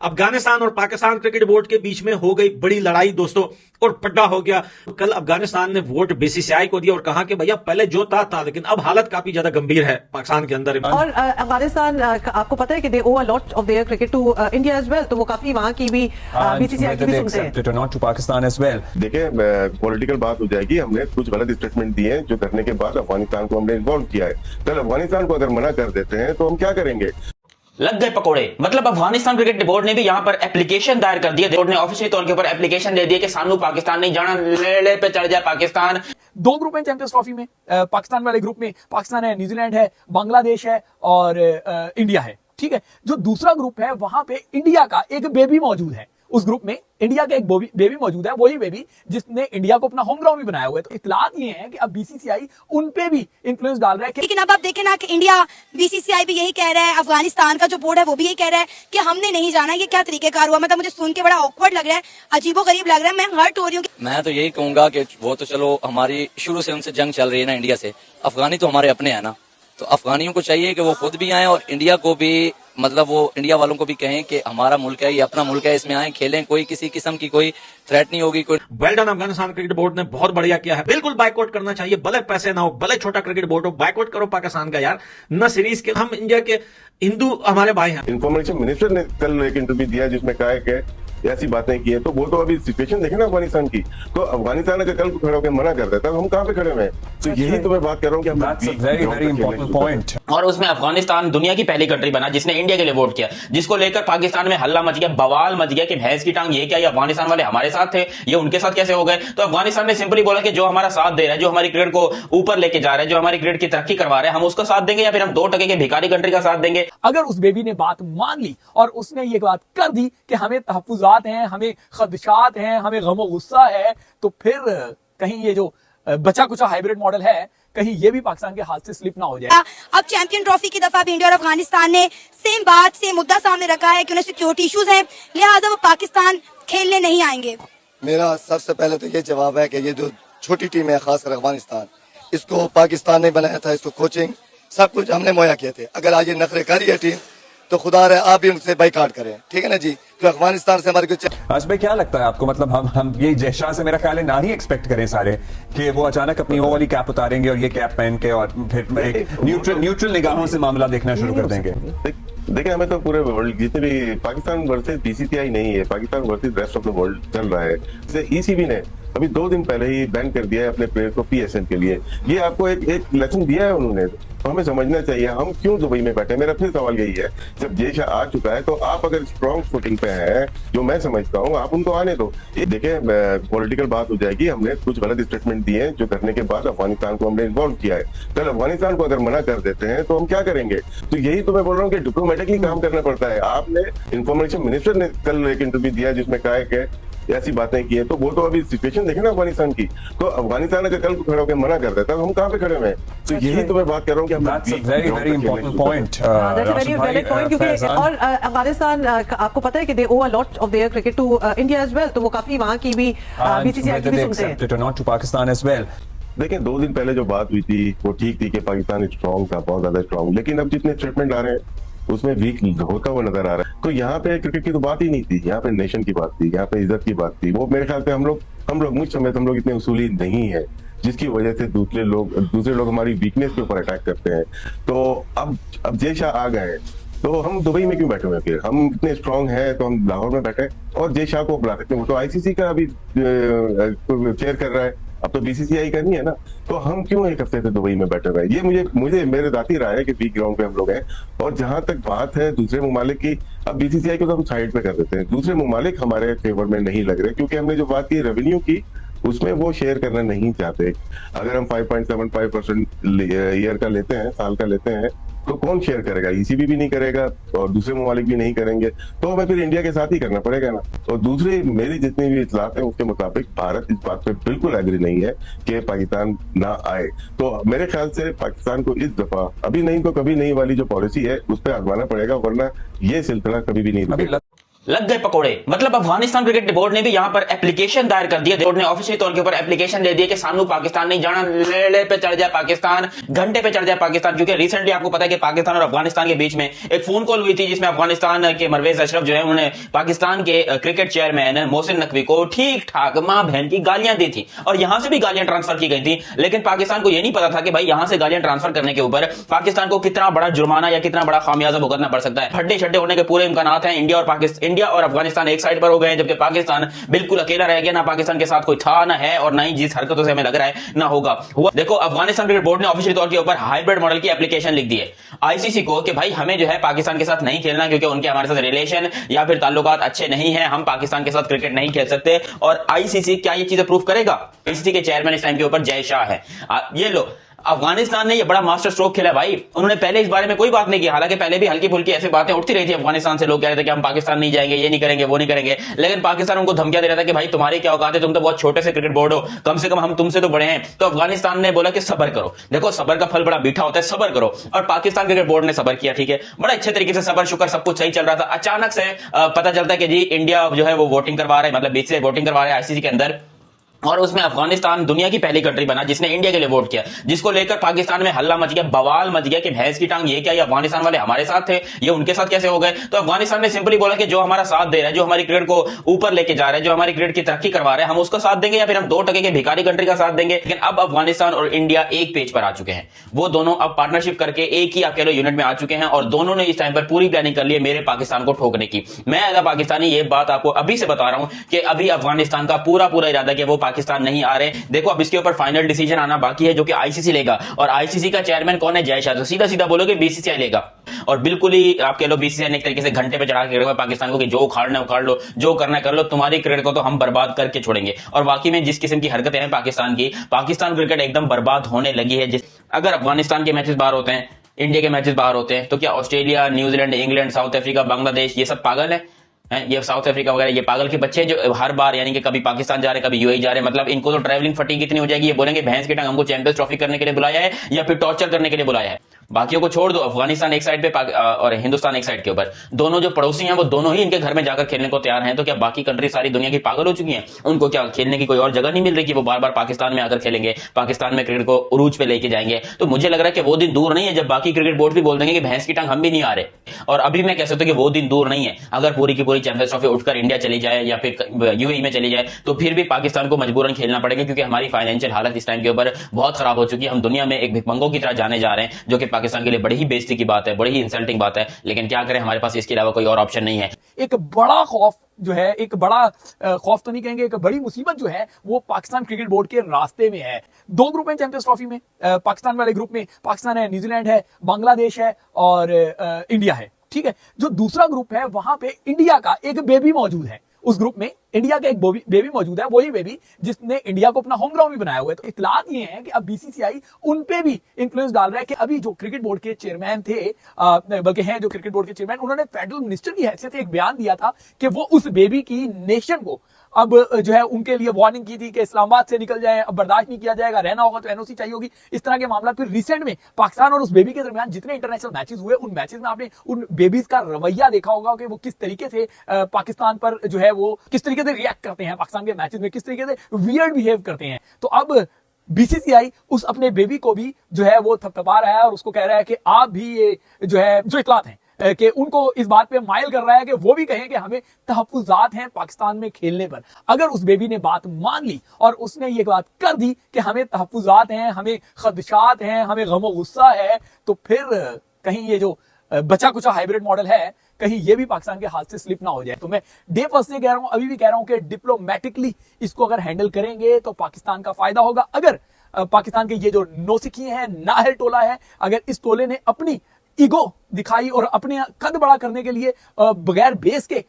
अफगानिस्तान और Pakistan cricket board के बीच में हो गई बड़ी लड़ाई दोस्तों, और पड्डा हो गया। कल अफगानिस्तान ने वोट बीसीसीआई को दिया और कहा कि भैया पहले जो था, लेकिन अब हालत काफी ज्यादा गंभीर है पाकिस्तान के अंदर। और अफगानिस्तान आपको पता है कि they owe a lot of their cricket to India as well, तो वो काफी वहां की भी बीसीसीआई की भी सुनते हैं। Not to Pakistan as well. देखिए पॉलिटिकल बात हो जाएगी। हमने कुछ गलत स्टेटमेंट दिए हैं जो करने के बाद अफगानिस्तान को हमने इन्वॉल्व किया है। कल अफगानिस्तान को अगर मना कर देते हैं तो हम क्या करेंगे? लग गए पकोड़े। मतलब अफगानिस्तान क्रिकेट बोर्ड ने भी यहाँ पर एप्लीकेशन दायर कर दिया। बोर्ड ने ऑफिशियल तौर के ऊपर एप्लीकेशन दे दिया कि सानू पाकिस्तान नहीं जाना, लेड़े पे चढ़ जाए पाकिस्तान। दो ग्रुप हैं चैंपियंस ट्रॉफी में। पाकिस्तान वाले ग्रुप में पाकिस्तान है, न्यूजीलैंड है, बांग्लादेश है और इंडिया है। ठीक है, जो दूसरा ग्रुप है वहां पे इंडिया का एक बेबी मौजूद है। उस ग्रुप में इंडिया का एक बेबी मौजूद है, वही बेबी जिसने इंडिया को अपना होम ग्राउंड भी बनाया हुआ है। तो इत्तलात ये है कि अब बीसीसीआई उन पे भी इन्फ्लुएंस डाल रहा है। लेकिन अब आप देखें ना कि इंडिया, बीसीसीआई भी यही कह रहा है, अफगानिस्तान का जो बोर्ड है वो भी यही कह रहा है कि हमने नहीं जाना। ये क्या तरीकेकार हुआ? मतलब मुझे सुन के बड़ा ऑकवर्ड लग रहा है, अजीबोगरीब लग रहा है। मैं हर्ट हो रही हूँ। मैं तो यही कहूंगा कि वो तो चलो हमारी शुरू से उनसे जंग चल रही है ना इंडिया से। अफगानी तो हमारे अपने हैं ना, तो अफगानियों को चाहिए कि वो खुद भी आए और इंडिया को भी, मतलब वो इंडिया वालों को भी कहें कि हमारा मुल्क है, ये अपना मुल्क है, इसमें आए खेलें। कोई किसी किस्म की कोई थ्रेट नहीं होगी। कोई well done Afghanistan cricket board ने, बहुत बढ़िया किया है। बिल्कुल बाइकआउट करना चाहिए, भले पैसे ना हो, भले छोटा क्रिकेट बोर्ड हो, बाइकआउट करो पाकिस्तान का यार। न सीरीज के, हम इंडिया के हिंदू हमारे भाई हैं। इन्फॉर्मेशन मिनिस्टर ने कल एक इंटरव्यू दिया जिसमें कहा है कि ऐसी बातें की है। तो वो तो अभी सिचुएशन देखे ना अफगानिस्तान की। तो अफगानिस्तान अगर कल को खड़े होकर मना कर देता तो हम कहाँ पे खड़े हुए? तो यही तो मैं बात कर रहा हूँ कि और उसमें अफगानिस्तान दुनिया की पहली कंट्री बना जिसने इंडिया के लिए वोट किया, जिसको लेकर पाकिस्तान में हल्ला मच गया, बवाल मच गया कि भैंस की टांग, ये क्या, ये अफगानिस्तान वाले हमारे साथ थे, ये उनके साथ कैसे हो गए? तो अफगानिस्तान ने सिंपली बोला कि जो हमारा साथ दे रहा है, जो हमारी क्रिकेट को ऊपर लेके जा रहा है, जो हमारी क्रिकेट की तरक्की करवा रहा है, हम उसका साथ देंगे या फिर हम 2% के भिखारी कंट्री का साथ देंगे। अगर उस बेबी ने बात मान ली और उसने ये बात कर दी कि हमें तहफ्फुज़ात हैं, हमें खदशात हैं, हमें गम और गुस्सा है, तो फिर कहीं ये जो बचा कुचा हाइब्रिड मॉडल है, कहीं ये भी पाकिस्तान के हाथ से स्लिप ना हो जाए। अब चैंपियन ट्रॉफी की दफा भी इंडिया और अफगानिस्तान ने सेम बात, सेम मुद्दा सामने रखा है कि उन्हें सिक्योरिटी इश्यूज हैं, लिहाजा वो पाकिस्तान खेलने नहीं आएंगे। मेरा सबसे पहले तो ये जवाब है कि ये जो छोटी टीम है, खासकर अफगानिस्तान, इसको पाकिस्तान ने बनाया था, इसको कोचिंग सब कुछ हमने मुहैया किए थे। अगर आज ये नखरे कर रही है टीम तो खुदा रहे आप भी उनसे बाइकाट करें, ठीक है ना जी? तो अफगानिस्तान से हमारे कुछ आज भाई क्या लगता है आपको? मतलब हम ये जयशाह से मेरा ख्याल है ना ही एक्सपेक्ट करें सारे कि वो अचानक अपनी वो वाली कैप उतारेंगे और ये कैप पहन के और फिर एक न्यूट्रल निगाहों से मामला देखना शुरू कर देंगे। देखिए हमें तो पूरे वर्ल्ड, जितने भी पाकिस्तान वर्सेस बीसीसीआई नहीं है, Pakistan versus rest of the world चल रहा है। जैसे ईसीबी ने अभी 2 दिन पहले ही बैन कर दिया है अपने प्लेयर को पीएसएल के लिए। ये आपको एक लेसन दिया है उन्होंने, तो हमें समझना चाहिए हम क्यों दुबई में बैठे। मेरा फिर सवाल यही है, जब जयशाह आ चुका है तो आप अगर स्ट्रॉन्ग फुटिंग पे हैं, जो मैं समझता हूँ, आप उनको आने दो। देखिए पॉलिटिकल बात हो जाएगी। हमने कुछ गलत स्टेटमेंट दिए हैं जो करने के बाद अफगानिस्तान को हमने इन्वॉल्व किया है। कल अफगानिस्तान को अगर मना कर देते हैं तो हम क्या करेंगे? तो यही तो मैं बोल रहा हूँ कि डिप्लोमेटिकली काम करना पड़ता है। आपने इन्फॉर्मेशन मिनिस्टर ने कल एक इंटरव्यू दिया जिसमें कहा है कि ऐसी बातें की है। तो वो तो अभी सिचुएशन देखे ना अफगानिस्तान की। तो अफगानिस्तान अगर कल को खड़े होकर मना कर देता तो हम कहाँ पे खड़े हुए? तो यही तो मैं बात कर रहा हूँ कि वेरी इंपॉर्टेंट पॉइंट। और अफगानिस्तान आपको पता है कि they owe a lot of their cricket to India as well, तो वो काफी वहां की भी बीसीसीआई की भी सुनते हैं। Not to Pakistan as well. देखिए 2 दिन पहले जो बात हुई थी वो ठीक थी कि पाकिस्तान स्ट्रॉन्ग था, बहुत ज्यादा स्ट्रॉन्ग, लेकिन अब जितने स्टेटमेंट आ रहे हैं उसमें वीक होता हुआ नजर आ रहा है। तो यहाँ पे क्रिकेट की तो बात ही नहीं थी, यहाँ पे नेशन की बात थी, यहाँ पे इज्जत की बात थी। वो मेरे ख्याल से हम लोग मुझ समय हम लोग इतने उसूली नहीं है, जिसकी वजह से दूसरे लोग हमारी वीकनेस के ऊपर अटैक करते हैं। तो अब जयशाह आ गए तो हम दुबई में क्यों बैठे हुए? फिर हम इतने स्ट्रांग हैं तो हम लाहौर में बैठे और जयशाह को बुला सकते हैं। वो तो आईसीसी का अभी चेयर कर रहा है, अब तो बीसीसीआई करनी है ना। तो हम क्यों एक हफ्ते से दुबई में बैठे हुए? ये मुझे मेरे जाती राय है कि वीक ग्राउंड पे हम लोग हैं। और जहां तक बात है दूसरे ममालिक की, अब बीसीसीआई को तो हम साइड पे कर देते हैं। दूसरे ममालिक हमारे फेवर में नहीं लग रहे, क्योंकि हमने जो बात की रेवेन्यू की उसमें वो शेयर करना नहीं चाहते। अगर हम 5.75% ईयर का लेते हैं, साल का लेते हैं, तो कौन शेयर करेगा? ईसीबी भी नहीं करेगा और दूसरे ममालिक भी नहीं करेंगे, तो हमें फिर इंडिया के साथ ही करना पड़ेगा ना। और दूसरी मेरी जितनी भी इतलात है उसके मुताबिक भारत इस बात पे बिल्कुल एग्री नहीं है कि पाकिस्तान ना आए। तो मेरे ख्याल से पाकिस्तान को इस दफा अभी नहीं तो कभी नहीं वाली जो पॉलिसी है उस पर आजमाना पड़ेगा, वरना ये सिलसिला कभी भी नहीं रुकेगा। लग गए पकोड़े। मतलब अफगानिस्तान क्रिकेट बोर्ड ने भी यहां पर एप्लीकेशन दायर कर दिया। बोर्ड ने ऑफिशियल तौर के ऊपर एप्लीकेशन दे दिया कि सानू पाकिस्तान नहीं जाना, लेड़े पे चढ़ जाए पाकिस्तान, घंटे पे चढ़ जाए पाकिस्तान। क्योंकि रिसेंटली आपको पता है कि पाकिस्तान और अफगानिस्तान के बीच में एक फोन कॉल हुई थी जिसमें अफगानिस्तान के परवेज अशरफ जो है उन्होंने पाकिस्तान के क्रिकेट चेयरमैन मोहसिन नकवी को ठीक ठाक मां बहन की गालियां दी थी और यहां से भी गालियां ट्रांसफर की गई थी। लेकिन पाकिस्तान को यह नहीं पता था कि भाई यहां से गालियां ट्रांसफर करने के ऊपर पाकिस्तान को कितना बड़ा जुर्माना या कितना बड़ा खामियाजा भुगतना पड़ सकता है। हड्डे छड्डे होने के पूरे इम्कानात हैं। इंडिया और अफगानिस्तान एक साइड पर हो गए हैं, जबकि पाकिस्तान बिल्कुल अकेला रह गया। ना पाकिस्तान के साथ कोई था ना है और ना ही जिस हरकतों से हमें लग रहा है ना होगा हुआ। देखो अफगानिस्तान क्रिकेट बोर्ड ने ऑफिशियल तौर के ऊपर हाइब्रिड मॉडल की एप्लीकेशन लिख दी है आईसीसी को कि भाई हमें जो है पाकिस्तान के साथ नहीं खेलना क्योंकि उनके हमारे साथ रिलेशन या फिर ताल्लुकात अच्छे नहीं है, हम पाकिस्तान के साथ क्रिकेट नहीं खेल सकते। और आईसीसी क्या ये चीजें प्रूव करेगा? आईसीसी के चेयरमैन इस टाइम के ऊपर जय शाह है। ये लो अफगानिस्तान ने ये बड़ा मास्टर स्ट्रोक खेला भाई। उन्होंने पहले इस बारे में कोई बात नहीं की, हालांकि पहले भी हल्की फुल्की ऐसी बातें उठती रही थी अफगानिस्तान से। लोग कह रहे थे कि हम पाकिस्तान नहीं जाएंगे, ये नहीं करेंगे, वो नहीं करेंगे, लेकिन पाकिस्तान उनको धमकियां दे रहा था कि भाई तुम्हारी क्या औकात है, तुम तो बहुत छोटे से क्रिकेट बोर्ड हो, कम से कम हम तुमसे तो बड़े हैं। तो अफगानिस्तान ने बोला कि सब्र करो। देखो सब्र का फल बड़ा मीठा होता है, सब्र करो। और पाकिस्तान क्रिकेट बोर्ड ने सब्र किया, ठीक है, बड़ा अच्छे तरीके से सब्र शुक्र सब कुछ सही चल रहा था। अचानक से पता चलता है कि जी इंडिया जो है वो वोटिंग करवा रहा है, मतलब बीच से वोटिंग करवा रहा है आईसीसी के अंदर, और उसमें अफगानिस्तान दुनिया की पहली कंट्री बना जिसने इंडिया के लिए वोट किया, जिसको लेकर पाकिस्तान में हल्ला मच गया, बवाल मच गया कि भैंस की टांग ये क्या, ये अफगानिस्तान वाले हमारे साथ थे, ये उनके साथ कैसे हो गए। तो अफगानिस्तान ने सिंपली बोला कि जो हमारा साथ दे रहा है, जो हमारी क्रिकेट को ऊपर लेके जा रहा है, जो हमारी क्रिकेट की तरक्की करवा रहा है, हम उसका साथ देंगे या फिर हम 2% के भिखारी कंट्री का साथ देंगे। लेकिन अब अफगानिस्तान और इंडिया एक पेज पर आ चुके हैं। वो दोनों अब पार्टनरशिप करके एक ही आप कह लो यूनिट में आ चुके हैं और दोनों ने इस टाइम पर पूरी प्लानिंग कर ली है मेरे पाकिस्तान को ठोकने की। मैं एज अ पाकिस्तानी ये बात आपको अभी से बता रहा हूं कि अभी अफगानिस्तान का पूरा इरादा कि वो पाकिस्तान नहीं आ रहे। देखो अब इसके ऊपर फाइनल डिसीजन आना बाकी है जो कि आईसीसी लेगा, और आईसीसी का चेयरमैन कौन है? जय शाह। तो सीधा सीधा बोलोगे बीसीसीआई लेगा, और बिल्कुल ही आप कह लो बीसीसीआई ने एक तरीके से घंटे पे चढ़ा के पाकिस्तान को कि जो उखाड़ना उखाड़ लो, जो करना कर लो, तुम्हारी क्रिकेट को तो हम बर्बाद करके छोड़ेंगे। और वाकई में जिस किस्म की हरकतें हैं पाकिस्तान की, पाकिस्तान क्रिकेट एकदम बर्बाद होने लगी है। अगर अफगानिस्तान के मैचेस बाहर होते हैं, इंडिया के मैचेस बाहर होते हैं, तो क्या Australia, New Zealand, England, south Africa, Bangladesh ये सब पागल है? ये साउथ अफ्रीका वगैरह ये पागल के बच्चे जो हर बार यानी कि कभी पाकिस्तान जा रहे कभी यूएई जा रहे, मतलब इनको तो ट्रैवलिंग फटीग इतनी हो जाएगी, ये बोलेंगे भैंस की टांग हमको चैंपियंस ट्रॉफी करने के लिए बुलाया है या फिर टॉर्चर करने के लिए बुलाया है। बाकियों को छोड़ दो, अफगानिस्तान एक साइड पे और हिंदुस्तान एक साइड के ऊपर, दोनों जो पड़ोसी हैं वो दोनों ही इनके घर में जाकर खेलने को तैयार हैं। तो क्या बाकी कंट्री सारी दुनिया की पागल हो चुकी हैं? उनको क्या खेलने की कोई और जगह नहीं मिल रही कि वो बार बार पाकिस्तान में आकर खेलेंगे, पाकिस्तान में क्रिकेट को उरूज पे लेके जाएंगे? तो मुझे लग रहा है कि वो दिन दूर नहीं है जब बाकी क्रिकेट बोर्ड भी बोल देंगे कि भैंस की टांग हम भी नहीं आ रहे। और अभी मैं कह सकता हूं कि वो दिन दूर नहीं है। अगर पूरी की पूरी चैंपियंस ट्रॉफी उठकर इंडिया चली जाए या फिर यूएई में चली जाए तो फिर भी पाकिस्तान को मजबूरन खेलना पड़ेगा, क्योंकि हमारी फाइनेंशियल हालत इस टाइम के ऊपर बहुत खराब हो चुकी है। हम दुनिया में एक भिखमंगों की तरह जाने जा रहे हैं, जो कि पाकिस्तान के लिए बड़ी ही बेइज्जती की बात है, बड़ी ही इंसल्टिंग बात है। लेकिन क्या करें, हमारे पास इसके अलावा कोई और ऑप्शन नहीं है। एक बड़ा खौफ जो है, एक बड़ा खौफ तो नहीं कहेंगे, एक बड़ी मुसीबत जो है वो पाकिस्तान क्रिकेट बोर्ड के रास्ते में है। 2 ग्रुप हैं चैंपियंस ट्रॉफी में। पाकिस्तान वाले ग्रुप में पाकिस्तान है, न्यूजीलैंड है, बांग्लादेश है और इंडिया है, ठीक है। जो दूसरा ग्रुप है वहां पे इंडिया का एक बेबी मौजूद है। उस ग्रुप में इंडिया का एक बेबी मौजूद है, वही बेबी जिसने इंडिया को अपना होम ग्राउंड भी बनाया हुआ है। तो इत्तलात ये है कि अब बीसीसीआई उन पे भी इन्फ्लुएंस डाल रहा है कि अभी जो क्रिकेट बोर्ड के चेयरमैन थे, बल्कि हैं जो क्रिकेट बोर्ड के चेयरमैन, उन्होंने फेडरल मिनिस्टर की हैसियत से एक बयान दिया था कि वो उस बेबी की नेशन को अब जो है उनके लिए वार्निंग की थी कि इस्लामाबाद से निकल जाए, अब बर्दाश्त नहीं किया जाएगा, रहना होगा तो एनओसी चाहिए होगी, इस तरह के मामला। फिर रिसेंट में पाकिस्तान और उस बेबी के दरमियान जितने इंटरनेशनल मैचेस हुए, उन मैचेस में आपने उन बेबीज का रवैया देखा होगा कि वो किस तरीके से पाकिस्तान पर जो है वो किस तरीके से रिएक्ट करते हैं, पाकिस्तान के मैचेस में किस तरीके से वियर्ड बिहेव करते हैं। तो अब बीसीसीआई उस अपने बेबी को भी जो है वो थपथपा रहा है और उसको कह रहा है कि आप भी ये जो है जो इत्तलात हैं कि उनको इस बात पे माइल कर रहा है कि वो भी कहें कि हमें तहफ्फुज़ात हैं पाकिस्तान में खेलने पर। अगर उस बेबी ने बात मान ली और उसने ये बात कर दी कि हमें तहफ्फुज़ात हैं, हमें खदशात हैं, हमें गम गुस्सा है, तो फिर कहीं ये जो बचा कुचा हाइब्रिड मॉडल है, कहीं ये भी पाकिस्तान के हाथ से स्लिप ना हो जाए। तो मैं डे फर्स्ट से कह रहा हूं, अभी भी कह रहा हूं कि डिप्लोमेटिकली इसको अगर हैंडल करेंगे तो पाकिस्तान का फायदा होगा। अगर पाकिस्तान के ये जो नौसिखी है, नाहल टोला है, अगर इस टोले ने अपनी ईगो दिखाई और अपने कद बड़ा करने के लिए बगैर बेस के